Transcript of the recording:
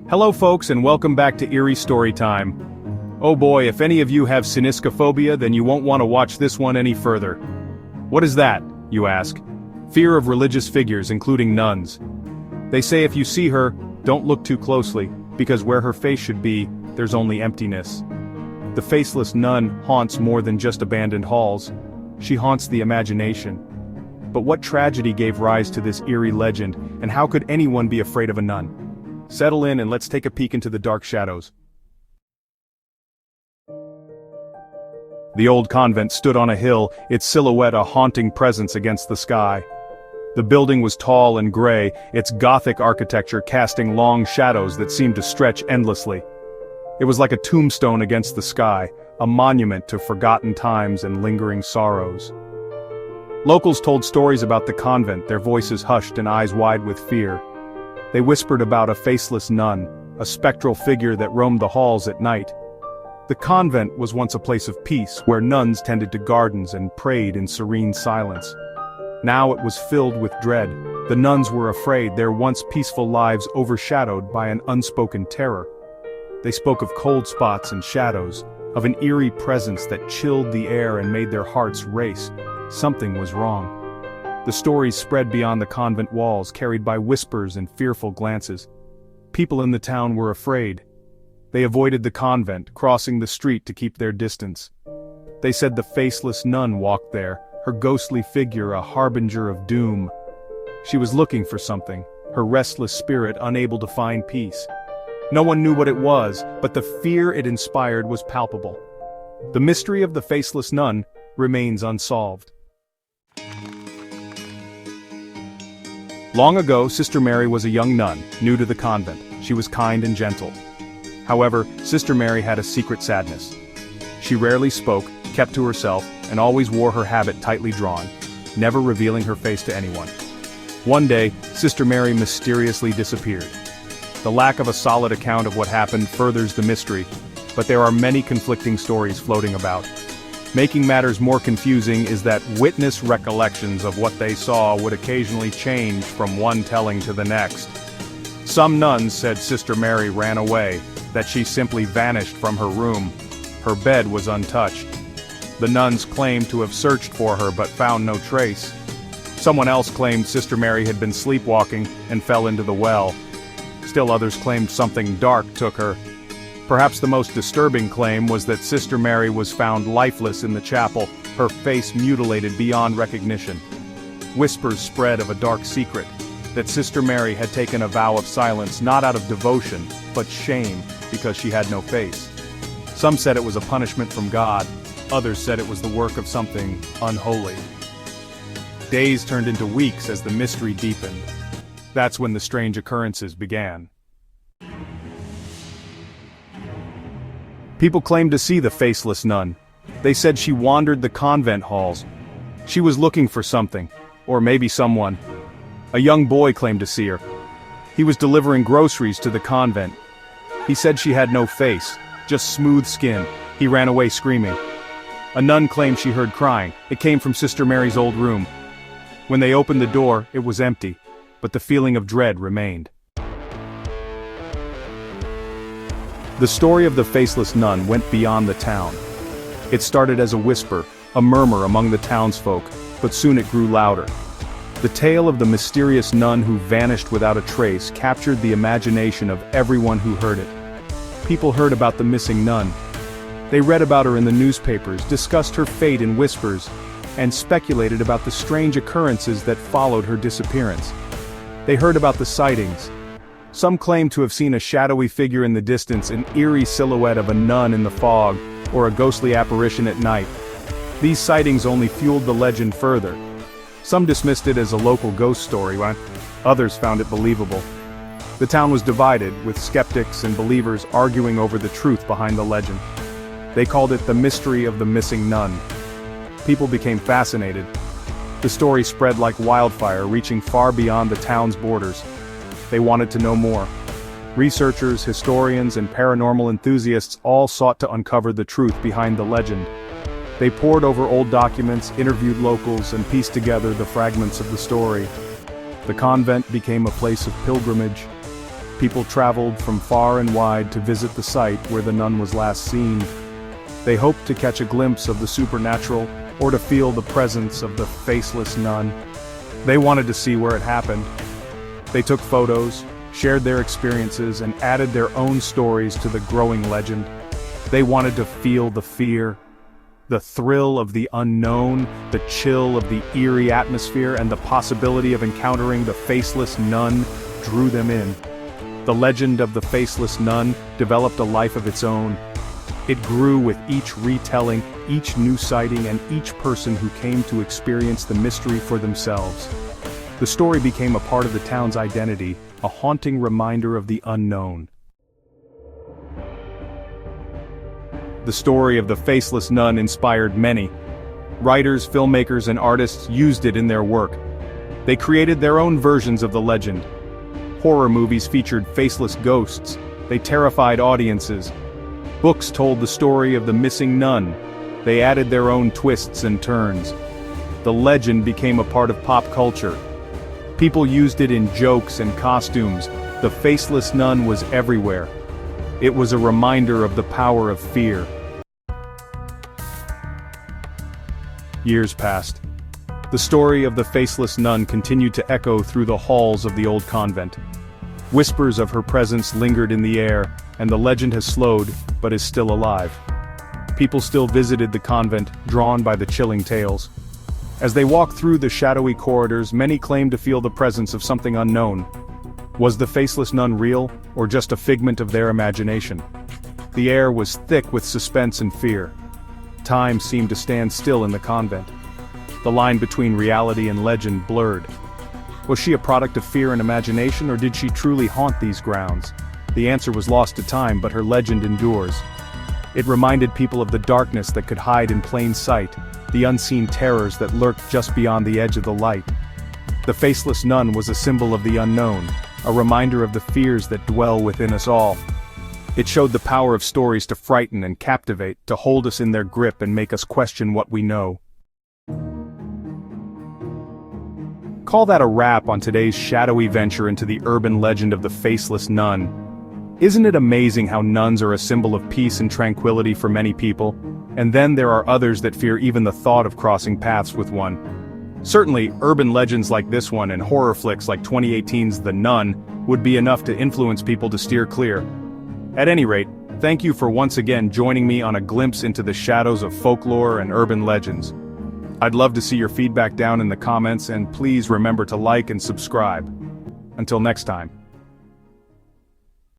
Hello folks and welcome back to Eerie Storytime. Oh boy, if any of you have cyniscophobia, then you won't want to watch this one any further. What is that, you ask? Fear of religious figures, including nuns. They say if you see her, don't look too closely, because where her face should be, there's only emptiness. The faceless nun haunts more than just abandoned halls. She haunts the imagination. But what tragedy gave rise to this eerie legend, and how could anyone be afraid of a nun? Settle in and let's take a peek into the dark shadows. The old convent stood on a hill, its silhouette a haunting presence against the sky. The building was tall and gray, its Gothic architecture casting long shadows that seemed to stretch endlessly. It was like a tombstone against the sky, a monument to forgotten times and lingering sorrows. Locals told stories about the convent, their voices hushed and eyes wide with fear. They whispered about a faceless nun, a spectral figure that roamed the halls at night. The convent was once a place of peace, where nuns tended to gardens and prayed in serene silence. Now it was filled with dread. The nuns were afraid, their once peaceful lives overshadowed by an unspoken terror. They spoke of cold spots and shadows, of an eerie presence that chilled the air and made their hearts race. Something was wrong. The stories spread beyond the convent walls, carried by whispers and fearful glances. People in the town were afraid. They avoided the convent, crossing the street to keep their distance. They said the faceless nun walked there, her ghostly figure a harbinger of doom. She was looking for something, her restless spirit unable to find peace. No one knew what it was, but the fear it inspired was palpable. The mystery of the faceless nun remains unsolved. Long ago, Sister Mary was a young nun, new to the convent. She was kind and gentle. However, Sister Mary had a secret sadness. She rarely spoke, kept to herself, and always wore her habit tightly drawn, never revealing her face to anyone. One day, Sister Mary mysteriously disappeared. The lack of a solid account of what happened furthers the mystery, but there are many conflicting stories floating about. Making matters more confusing is that witness recollections of what they saw would occasionally change from one telling to the next. Some nuns said Sister Mary ran away, that she simply vanished from her room. Her bed was untouched. The nuns claimed to have searched for her but found no trace. Someone else claimed Sister Mary had been sleepwalking and fell into the well. Still others claimed something dark took her. Perhaps the most disturbing claim was that Sister Mary was found lifeless in the chapel, her face mutilated beyond recognition. Whispers spread of a dark secret, that Sister Mary had taken a vow of silence not out of devotion, but shame, because she had no face. Some said it was a punishment from God, others said it was the work of something unholy. Days turned into weeks as the mystery deepened. That's when the strange occurrences began. People claimed to see the faceless nun. They said she wandered the convent halls. She was looking for something, or maybe someone. A young boy claimed to see her. He was delivering groceries to the convent. He said she had no face, just smooth skin. He ran away screaming. A nun claimed she heard crying. It came from Sister Mary's old room. When they opened the door, it was empty, but the feeling of dread remained. The story of the faceless nun went beyond the town. It started as a whisper, a murmur among the townsfolk, but soon it grew louder. The tale of the mysterious nun who vanished without a trace captured the imagination of everyone who heard it. People heard about the missing nun. They read about her in the newspapers, discussed her fate in whispers, and speculated about the strange occurrences that followed her disappearance. They heard about the sightings. Some claimed to have seen a shadowy figure in the distance, an eerie silhouette of a nun in the fog, or a ghostly apparition at night. These sightings only fueled the legend further. Some dismissed it as a local ghost story, while others found it believable. The town was divided, with skeptics and believers arguing over the truth behind the legend. They called it the mystery of the missing nun. People became fascinated. The story spread like wildfire, reaching far beyond the town's borders. They wanted to know more. Researchers, historians, and paranormal enthusiasts all sought to uncover the truth behind the legend. They pored over old documents, interviewed locals, and pieced together the fragments of the story. The convent became a place of pilgrimage. People traveled from far and wide to visit the site where the nun was last seen. They hoped to catch a glimpse of the supernatural or to feel the presence of the faceless nun. They wanted to see where it happened. They took photos, shared their experiences, and added their own stories to the growing legend. They wanted to feel the fear, the thrill of the unknown, the chill of the eerie atmosphere, and the possibility of encountering the faceless nun drew them in. The legend of the faceless nun developed a life of its own. It grew with each retelling, each new sighting, and each person who came to experience the mystery for themselves. The story became a part of the town's identity, a haunting reminder of the unknown. The story of the faceless nun inspired many. Writers, filmmakers, and artists used it in their work. They created their own versions of the legend. Horror movies featured faceless ghosts. They terrified audiences. Books told the story of the missing nun. They added their own twists and turns. The legend became a part of pop culture. People used it in jokes and costumes. The faceless nun was everywhere. It was a reminder of the power of fear. Years passed. The story of the faceless nun continued to echo through the halls of the old convent. Whispers of her presence lingered in the air, and the legend has slowed, but is still alive. People still visited the convent, drawn by the chilling tales. As they walked through the shadowy corridors, many claimed to feel the presence of something unknown. Was the faceless nun real, or just a figment of their imagination? The air was thick with suspense and fear. Time seemed to stand still in the convent. The line between reality and legend blurred. Was she a product of fear and imagination, or did she truly haunt these grounds? The answer was lost to time, but her legend endures. It reminded people of the darkness that could hide in plain sight, the unseen terrors that lurked just beyond the edge of the light. The faceless nun was a symbol of the unknown, a reminder of the fears that dwell within us all. It showed the power of stories to frighten and captivate, to hold us in their grip and make us question what we know. Call that a wrap on today's shadowy venture into the urban legend of the faceless nun. Isn't it amazing how nuns are a symbol of peace and tranquility for many people? And then there are others that fear even the thought of crossing paths with one. Certainly, urban legends like this one and horror flicks like 2018's The Nun would be enough to influence people to steer clear. At any rate, thank you for once again joining me on a glimpse into the shadows of folklore and urban legends. I'd love to see your feedback down in the comments, and please remember to like and subscribe. Until next time.